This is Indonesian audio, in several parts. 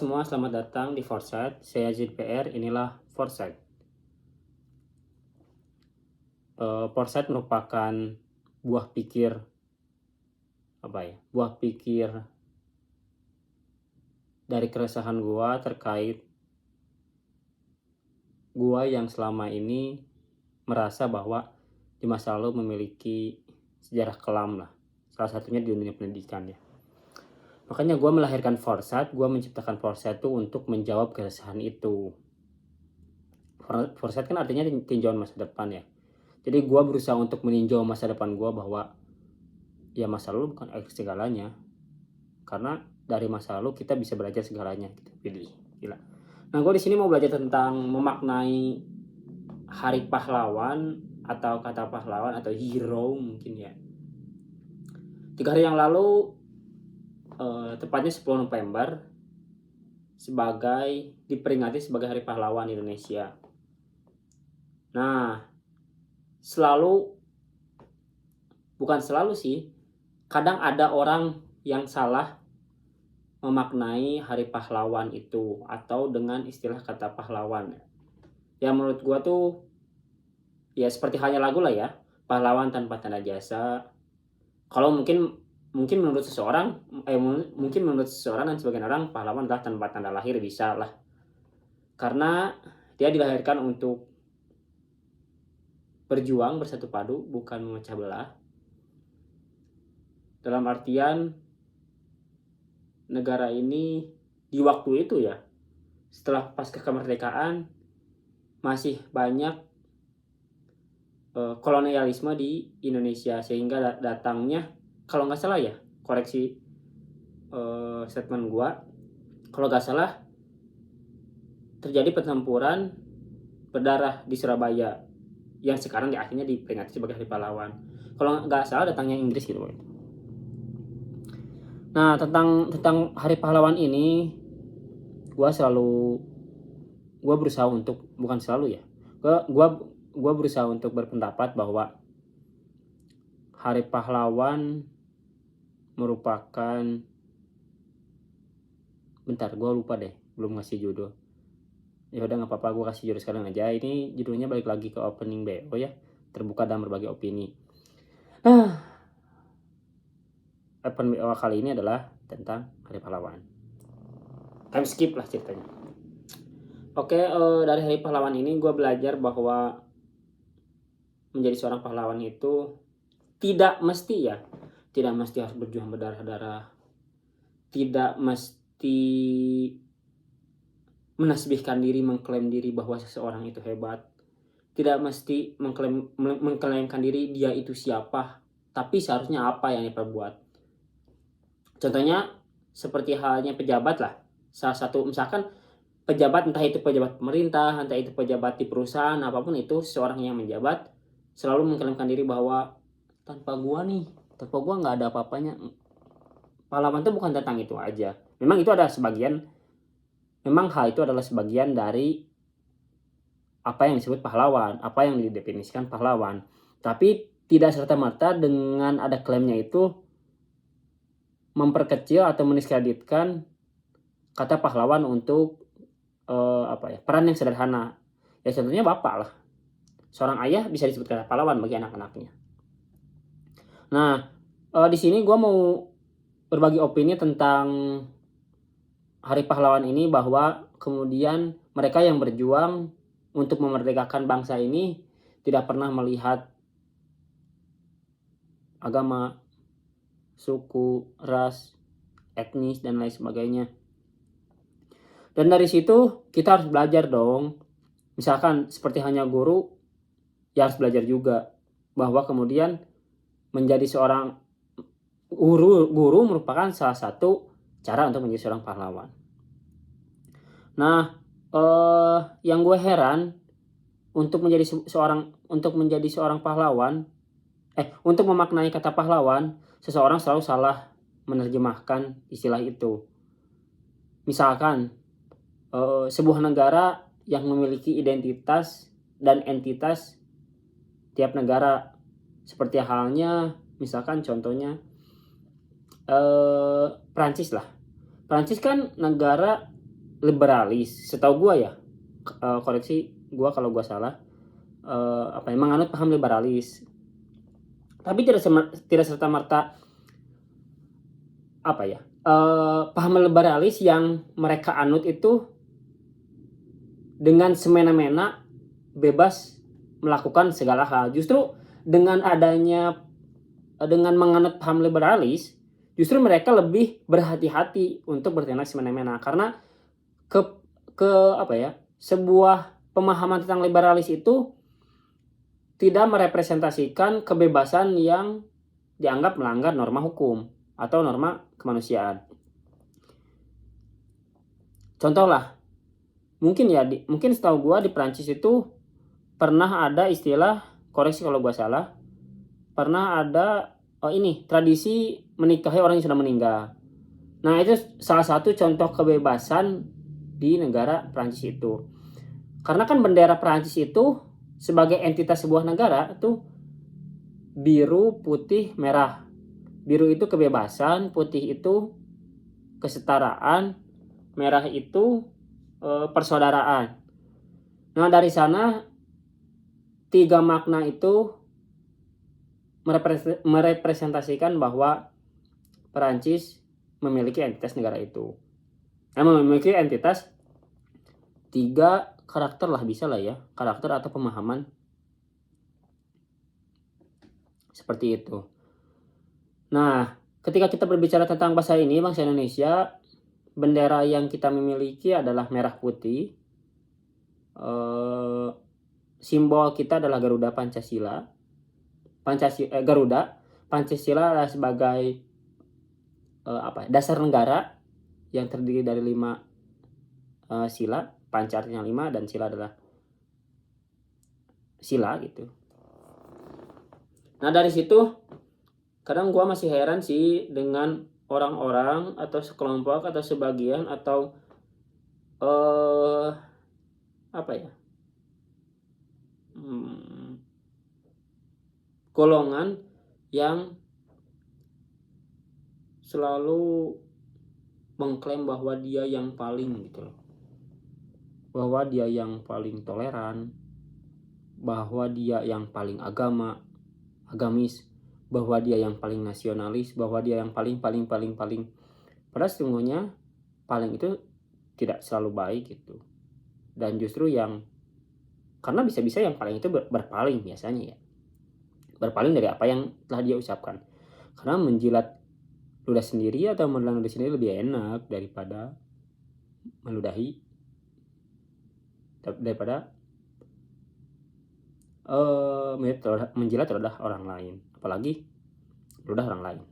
Semua, selamat datang di Foresight. Saya ZPR, inilah Foresight. Foresight merupakan buah pikir buah pikir dari keresahan gua terkait gua yang selama ini merasa bahwa di masa lalu memiliki sejarah kelam lah. Salah satunya di dunia pendidikan ya. Makanya gua melahirkan Foresight, gua menciptakan Foresight itu untuk menjawab keresahan itu. Foresight kan artinya tinjauan masa depan ya. Jadi gua berusaha untuk meninjau masa depan gua bahwa ya masa lalu bukan akhir segalanya. Karena dari masa lalu kita bisa belajar segalanya gitu. Gila. Nah, gue di sini mau belajar tentang memaknai hari pahlawan atau kata pahlawan atau hero mungkin ya. 3 hari yang lalu, tepatnya 10 November diperingati sebagai Hari Pahlawan Indonesia. Nah, bukan selalu sih, kadang ada orang yang salah memaknai hari pahlawan itu atau dengan istilah kata pahlawan. Ya menurut gua tuh ya seperti halnya lagu lah ya, pahlawan tanpa tanda jasa. Kalau mungkin menurut seseorang mungkin menurut seseorang dan sebagian orang pahlawan adalah tanpa tanda lahir, bisa lah. Karena dia dilahirkan untuk berjuang bersatu padu, bukan memecah belah. Dalam artian negara ini di waktu itu ya, setelah pasca kemerdekaan masih banyak kolonialisme di Indonesia, sehingga datangnya, kalau nggak salah ya, koreksi statement gua, kalau nggak salah terjadi pertempuran berdarah di Surabaya yang sekarang akhirnya diperingati sebagai Hari Pahlawan. Kalau nggak salah datangnya Inggris gitu. Nah, tentang Hari Pahlawan ini gua berusaha untuk, bukan selalu ya, gua berusaha untuk berpendapat bahwa Hari Pahlawan merupakan, bentar gua lupa deh, belum ngasih judul. Ya udah nggak apa-apa, gue kasih judul sekarang aja. Ini judulnya balik lagi ke opening BO ya, terbuka dan berbagi opini. Opening BO kali ini adalah tentang Hari Pahlawan. Time skip lah ceritanya. Oke, dari Hari Pahlawan ini gue belajar bahwa menjadi seorang pahlawan itu tidak mesti harus berjuang berdarah-darah, tidak mesti menasbihkan diri, mengklaim diri bahwa seseorang itu hebat, tidak mesti mengklaimkan diri dia itu siapa, tapi seharusnya apa yang diperbuat. Contohnya seperti halnya pejabat lah. Salah satu misalkan pejabat, entah itu pejabat pemerintah, entah itu pejabat di perusahaan, apapun itu, seorang yang menjabat selalu mengklaimkan diri bahwa tanpa gua nggak ada apa-apanya. Pahlawan itu bukan tentang itu aja. Memang hal itu adalah sebagian dari apa yang disebut pahlawan, apa yang didefinisikan pahlawan. Tapi tidak serta-merta dengan ada klaimnya itu memperkecil atau meniskreditkan kata pahlawan untuk peran yang sederhana. Ya contohnya bapak lah. Seorang ayah bisa disebut kata pahlawan bagi anak-anaknya. Nah, di sini gue mau berbagi opini tentang Hari Pahlawan ini, bahwa kemudian mereka yang berjuang untuk memerdekakan bangsa ini tidak pernah melihat agama, suku, ras, etnis, dan lain sebagainya. Dan dari situ kita harus belajar dong. Misalkan seperti hanya guru, ya harus belajar juga bahwa kemudian menjadi seorang guru merupakan salah satu cara untuk menjadi seorang pahlawan. Nah, yang gue heran, untuk menjadi seorang pahlawan, untuk memaknai kata pahlawan, seseorang selalu salah menerjemahkan istilah itu. Misalkan sebuah negara yang memiliki identitas dan entitas tiap negara, seperti halnya misalkan contohnya Prancis lah. Prancis kan negara liberalis, setahu gua ya, koreksi gua kalau gua salah, menganut paham liberalis. Tapi tidak serta-merta paham liberalis yang mereka anut itu dengan semena-mena bebas melakukan segala hal. Justru dengan menganut paham liberalis, justru mereka lebih berhati-hati untuk bertindak semena-mena, karena sebuah pemahaman tentang liberalis itu tidak merepresentasikan kebebasan yang dianggap melanggar norma hukum atau norma kemanusiaan. Contoh lah, mungkin setahu gua di Prancis itu pernah ada istilah, koreksi kalau gua salah, pernah ada tradisi menikahi orang yang sudah meninggal. Nah, itu salah satu contoh kebebasan di negara Prancis itu. Karena kan bendera Prancis itu sebagai entitas sebuah negara itu biru, putih, merah. Biru itu kebebasan, putih itu kesetaraan, merah itu persaudaraan. Nah, dari sana 3 makna itu merepresentasikan bahwa Perancis memiliki entitas negara itu. Memiliki entitas 3 karakter lah, bisa lah ya, karakter atau pemahaman seperti itu. Nah, ketika kita berbicara tentang bangsa Indonesia, bendera yang kita memiliki adalah merah putih. Simbol kita adalah Garuda Pancasila. Pancasila adalah sebagai dasar negara yang terdiri dari 5 sila. Panca artinya 5 dan sila adalah sila gitu. Nah, dari situ kadang gua masih heran sih dengan orang-orang atau sekelompok atau sebagian atau golongan yang selalu mengklaim bahwa dia yang paling gitu loh. Bahwa dia yang paling toleran, bahwa dia yang paling agamis, bahwa dia yang paling nasionalis, bahwa dia yang paling. Padahal sesungguhnya paling itu tidak selalu baik gitu. Dan justru karena bisa-bisa yang paling itu berpaling biasanya ya. Berpaling dari apa yang telah dia ucapkan. Karena menjilat ludah sendiri atau menelan ludah sendiri lebih enak daripada menjilat ludah orang lain, apalagi ludah orang lain.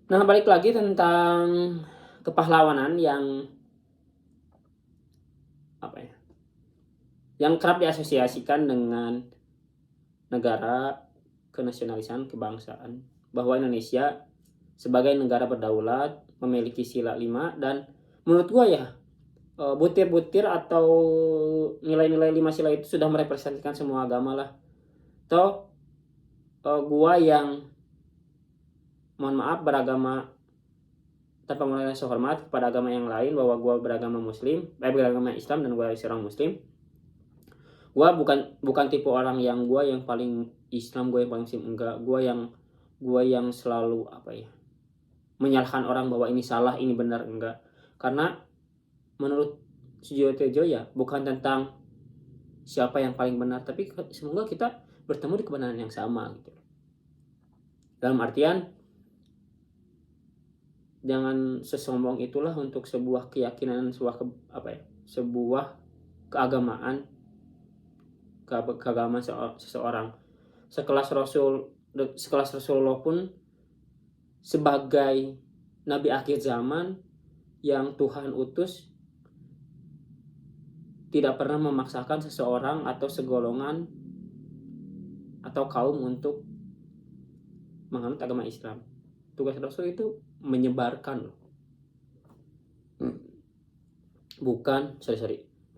Nah, balik lagi tentang kepahlawanan yang kerap diasosiasikan dengan negara kenasionalisan kebangsaan, bahwa Indonesia sebagai negara berdaulat memiliki sila 5, dan menurut gua ya butir-butir atau nilai-nilai 5 sila itu sudah merepresentasikan semua agama lah. Gua yang mohon maaf beragama tanpa mengenai rasa hormat kepada agama yang lain, bahwa gua beragama Islam dan gua seorang muslim. Gua bukan tipe orang yang gua yang paling Islam, gua yang paling Muslim, enggak. Gua yang selalu menyalahkan orang bahwa ini salah, ini benar, enggak. Karena menurut Sujiwo Tejo ya bukan tentang siapa yang paling benar, tapi semoga kita bertemu di kebenaran yang sama gitu. Dalam artian jangan sesombong itulah untuk sebuah keyakinan, sebuah keagamaan seseorang. Sekelas Rasulullah pun sebagai nabi akhir zaman yang Tuhan utus tidak pernah memaksakan seseorang atau segolongan atau kaum untuk menganut agama Islam. Tugas Rasul itu menyebarkan,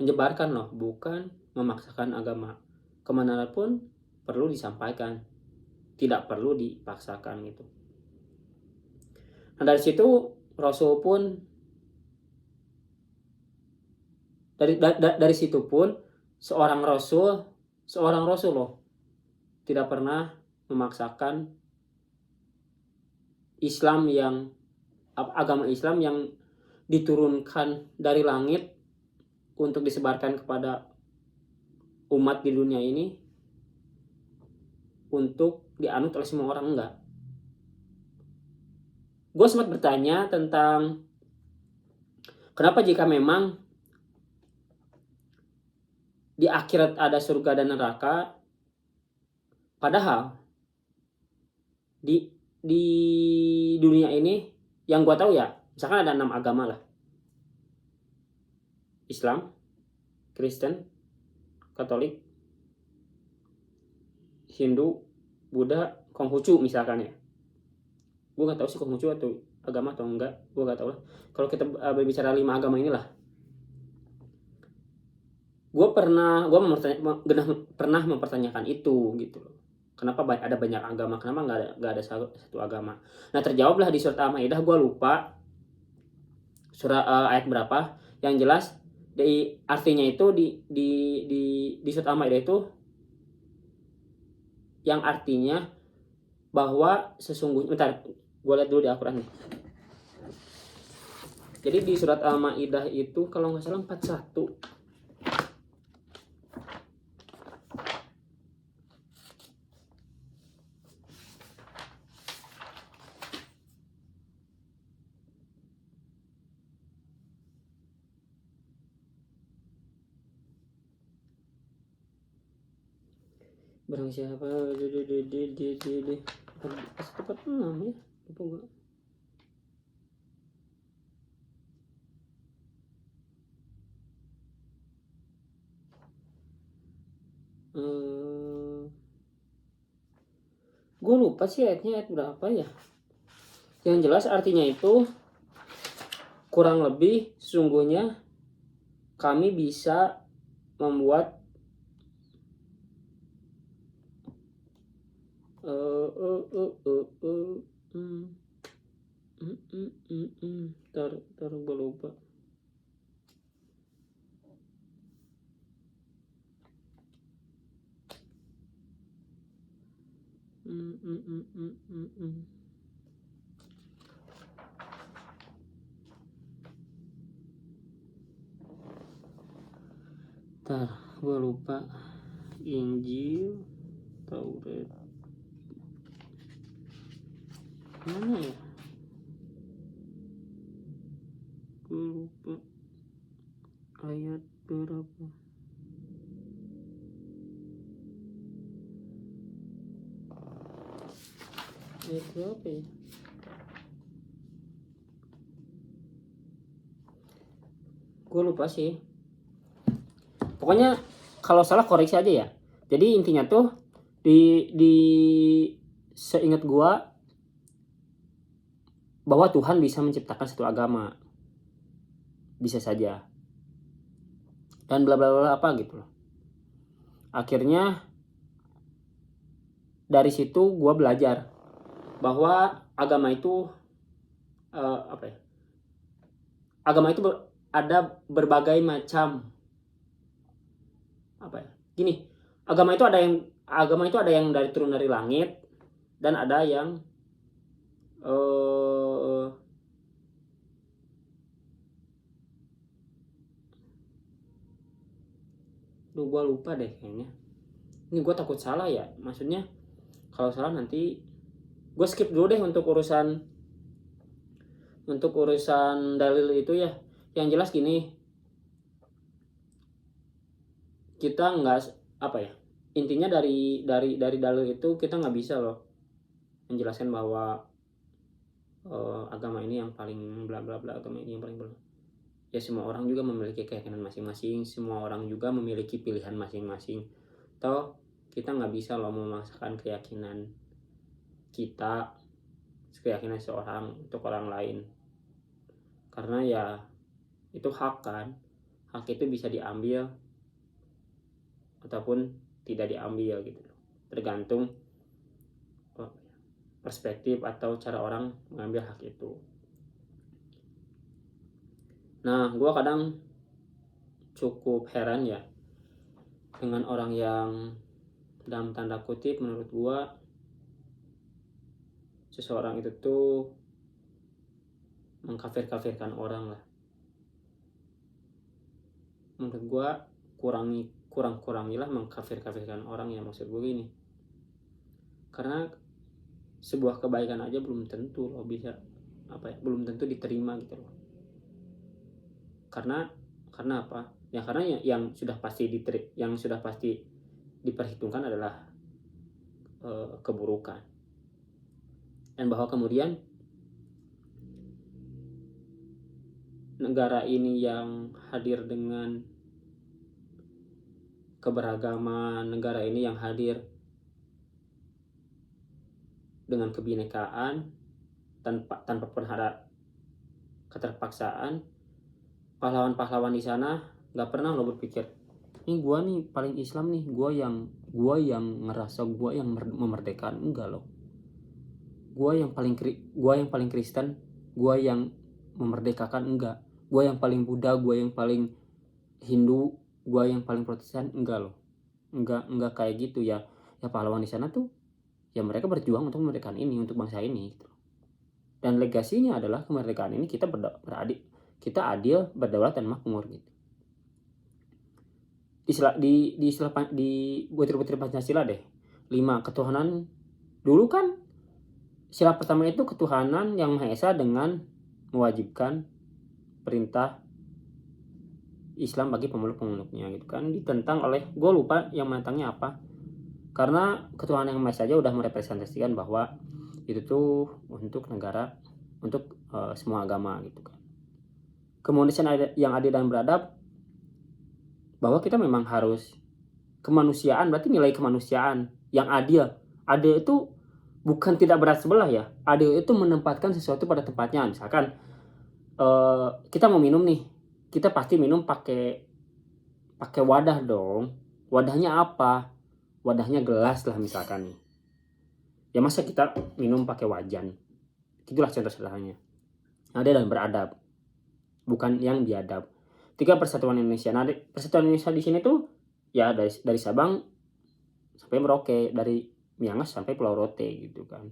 menyebarkan loh, bukan memaksakan agama. Kemanapun perlu disampaikan, tidak perlu dipaksakan gitu. Nah, dari situ Rasul pun Dari situ pun seorang rasul loh tidak pernah memaksakan agama Islam yang diturunkan dari langit untuk disebarkan kepada umat di dunia ini untuk dianut oleh semua orang, enggak. Gue sempat bertanya tentang kenapa jika memang di akhirat ada surga dan neraka, padahal di dunia ini yang gue tahu ya, misalkan ada 6 agama lah. Islam, Kristen, Katolik, Hindu, Buddha, Konghucu misalkan ya. Gue gak tahu sih Konghucu atau agama atau enggak, gue gak tahu lah. Kalau kita berbicara 5 agama inilah, gue pernah mempertanyakan itu gitu loh. Kenapa ada banyak agama? Kenapa nggak ada satu agama? Nah, terjawablah di surat Al-Maidah, gue lupa surah ayat berapa. Yang jelas artinya itu di surat Al-Maidah itu yang artinya bahwa sesungguhnya, bentar, gue lihat dulu di Al-Quran nih. Jadi di surat Al-Maidah itu kalau nggak salah 41. Barang siapa tepat 6 ya, lupa gue. Gue lupa sih ayat berapa ya. Yang jelas artinya itu kurang lebih sesungguhnya kami bisa membuat tar gue lupa. Tar gue lupa. Injil, Taurat, mana ya? Gue lupa ayat berapa. Ayat berapa ya? Gue lupa sih. Pokoknya kalau salah koreksi aja ya. Jadi intinya tuh di seingat gue bahwa Tuhan bisa menciptakan satu agama, bisa saja, dan bla bla bla apa gitu loh. Akhirnya dari situ gue belajar bahwa agama itu agama itu ada berbagai macam gini. Agama itu ada yang dari turun dari langit, dan ada yang gue lupa deh kayaknya. Ini gue takut salah ya, maksudnya kalau salah nanti gue skip dulu deh untuk urusan dalil itu ya. Yang jelas gini, kita nggak intinya dari dalil itu kita nggak bisa loh menjelaskan bahwa agama ini yang paling bla bla bla, agama ini yang paling bla. Ya semua orang juga memiliki keyakinan masing-masing, semua orang juga memiliki pilihan masing-masing. Toh kita nggak bisa loh memaksakan keyakinan seorang untuk orang lain, karena ya itu hak kan. Hak itu bisa diambil ataupun tidak diambil gitu, tergantung perspektif atau cara orang mengambil hak itu. Nah, gue kadang cukup heran ya dengan orang yang dalam tanda kutip menurut gua seseorang itu tuh mengkafir-kafirkan orang lah. Menurut gua kurang-kurangilah mengkafir-kafirkan orang ya, maksud gue gini. Karena sebuah kebaikan aja belum tentu lo bisa belum tentu diterima gitu loh. Karena apa? Ya karena yang sudah pasti diperhitungkan adalah keburukan. Dan bahwa kemudian negara ini yang hadir dengan keberagaman, negara ini yang hadir dengan kebinekaan tanpa pernah keterpaksaan, pahlawan-pahlawan di sana nggak pernah lo berpikir ini gue nih paling Islam nih, gue yang ngerasa gue yang memerdekakan. Enggak loh, gue yang paling Kristen, gue yang memerdekakan. Enggak, gue yang paling Buddha, gue yang paling Hindu, gue yang paling Protestan. Enggak loh, enggak kayak gitu ya. Ya pahlawan di sana tuh ya mereka berjuang untuk memerdekakan ini, untuk bangsa ini gitu. Dan legasinya adalah kemerdekaan ini kita adil, berdaulat dan makmur gitu. Di butir-butir Pancasila deh, 5 ketuhanan. Dulu kan sila pertama itu ketuhanan yang Maha Esa dengan mewajibkan perintah Islam bagi pemeluk-pemeluknya gitu kan, ditentang oleh, gue lupa yang menentangnya apa, karena ketuhanan yang Maha Esa aja udah merepresentasikan bahwa itu tuh untuk negara, untuk semua agama gitu kan. Kemudian yang adil dan beradab, bahwa kita memang harus kemanusiaan, berarti nilai kemanusiaan yang adil itu bukan tidak berat sebelah ya. Adil itu menempatkan sesuatu pada tempatnya. Misalkan kita mau minum nih, kita pasti minum pakai wadah dong. Wadahnya apa? Wadahnya gelas lah misalkan nih. Ya masa kita minum pakai wajan? Itulah contoh sederhananya. Adil dan beradab, bukan yang biadab. 3 persatuan Indonesia. Nah, persatuan Indonesia di sini tuh ya dari Sabang sampai Merauke, dari Miangas sampai Pulau Rote gitu kan.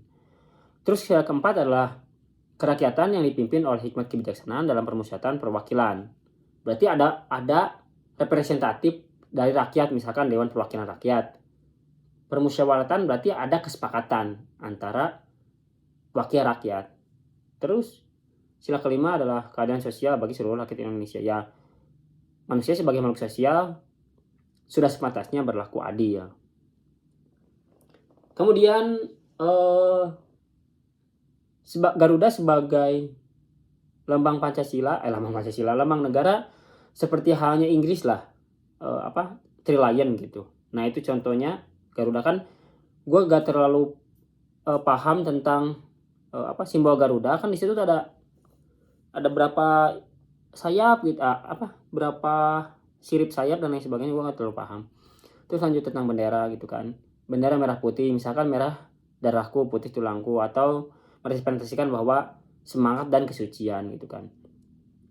Terus yang keempat adalah kerakyatan yang dipimpin oleh hikmat kebijaksanaan dalam permusyawaratan perwakilan. Berarti ada representatif dari rakyat, misalkan Dewan Perwakilan Rakyat. Permusyawaratan berarti ada kesepakatan antara wakil rakyat. Terus sila kelima adalah keadilan sosial bagi seluruh rakyat Indonesia. Ya, manusia sebagai makhluk sosial sudah sepantasnya berlaku adil. Kemudian Garuda sebagai lambang negara, seperti halnya Inggris lah, Trillion gitu. Nah itu contohnya Garuda kan. Gue gak terlalu paham tentang simbol Garuda kan. Di situ ada berapa sayap gitu, berapa sirip sayap dan lain sebagainya, gue gak terlalu paham. Terus lanjut tentang bendera gitu kan. Bendera merah putih, misalkan merah darahku, putih tulangku, atau merepresentasikan bahwa semangat dan kesucian gitu kan.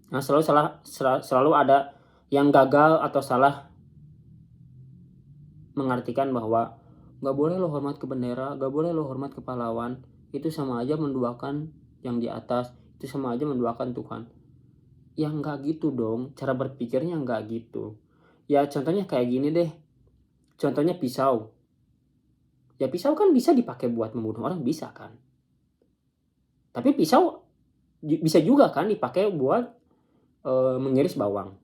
Nah selalu ada yang gagal atau salah mengartikan bahwa gak boleh lo hormat ke bendera, gak boleh lo hormat ke pahlawan, itu sama aja menduakan yang di atas, itu sama aja menduakan Tuhan. Ya nggak gitu dong, cara berpikirnya nggak gitu. Ya contohnya kayak gini deh, contohnya pisau. Ya pisau kan bisa dipakai buat membunuh orang, bisa kan. Tapi pisau bisa juga kan dipakai buat mengiris bawang.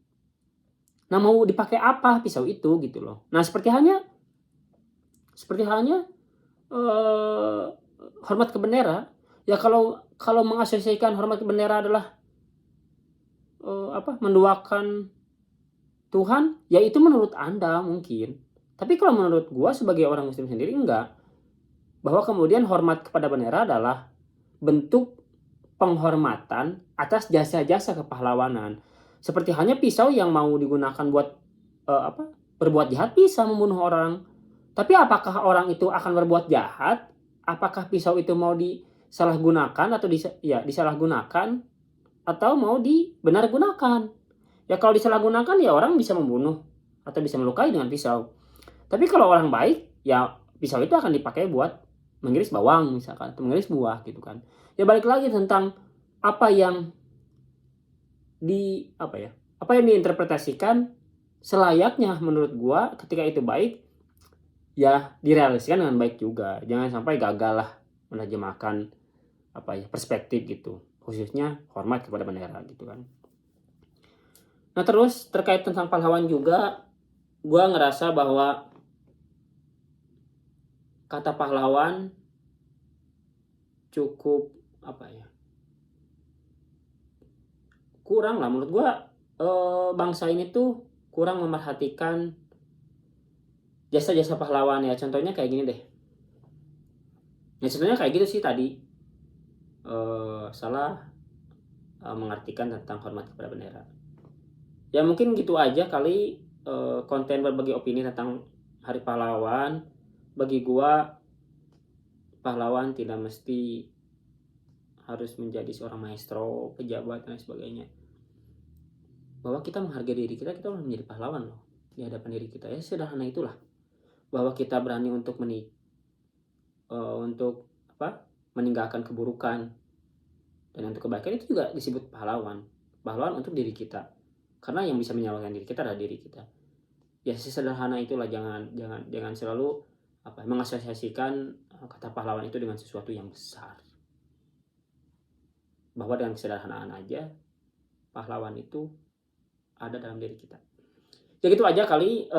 Nah mau dipakai apa pisau itu gitu loh. Nah seperti halnya hormat ke bendera. Ya kalau mengasosiasikan hormat ke bendera adalah menduakan Tuhan, ya itu menurut Anda mungkin. Tapi kalau menurut gua sebagai orang Muslim sendiri enggak. Bahwa kemudian hormat kepada bendera adalah bentuk penghormatan atas jasa-jasa kepahlawanan. Seperti halnya pisau yang mau digunakan buat berbuat jahat, bisa membunuh orang. Tapi apakah orang itu akan berbuat jahat? Apakah pisau itu mau disalahgunakan atau disalahgunakan atau mau dibenargunakan? Ya kalau disalahgunakan ya orang bisa membunuh atau bisa melukai dengan pisau. Tapi kalau orang baik, ya pisau itu akan dipakai buat mengiris bawang misalkan, atau mengiris buah gitu kan. Ya balik lagi tentang apa yang apa yang diinterpretasikan selayaknya menurut gua ketika itu baik, ya direalisasikan dengan baik juga. Jangan sampai gagal lah menerjemahkan perspektif gitu. Khususnya hormat kepada bendera gitu kan. Nah terus terkait tentang pahlawan juga, gue ngerasa bahwa kata pahlawan cukup kurang lah menurut gue. Bangsa ini tuh kurang memerhatikan jasa-jasa pahlawan ya. Contohnya kayak gini deh. Ya contohnya kayak gitu sih tadi. Salah mengartikan tentang hormat kepada bendera. Ya mungkin gitu aja kali konten berbagi opini tentang Hari Pahlawan. Bagi gua pahlawan tidak mesti harus menjadi seorang maestro, pejabat dan sebagainya. Bahwa kita menghargai diri kita harus menjadi pahlawan loh di hadapan diri kita. Ya sederhana itulah. Bahwa kita berani untuk meninggalkan keburukan dan untuk kebaikan, itu juga disebut pahlawan. Pahlawan untuk diri kita. Karena yang bisa menyelamatkan diri kita adalah diri kita. Ya sesederhana itulah, jangan selalu mengasosiasikan kata pahlawan itu dengan sesuatu yang besar. Bahwa dengan kesederhanaan aja pahlawan itu ada dalam diri kita. Ya gitu aja kali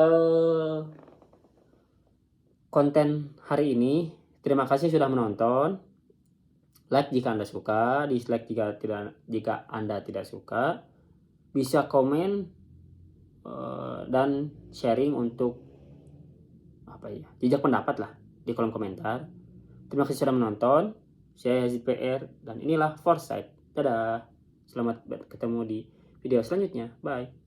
konten hari ini. Terima kasih sudah menonton. Like jika Anda suka, dislike jika Anda tidak suka. Bisa komen dan sharing untuk jejak pendapat lah di kolom komentar. Terima kasih sudah menonton. Saya Yazid PR dan inilah Foresight. Dadah. Selamat ketemu di video selanjutnya. Bye.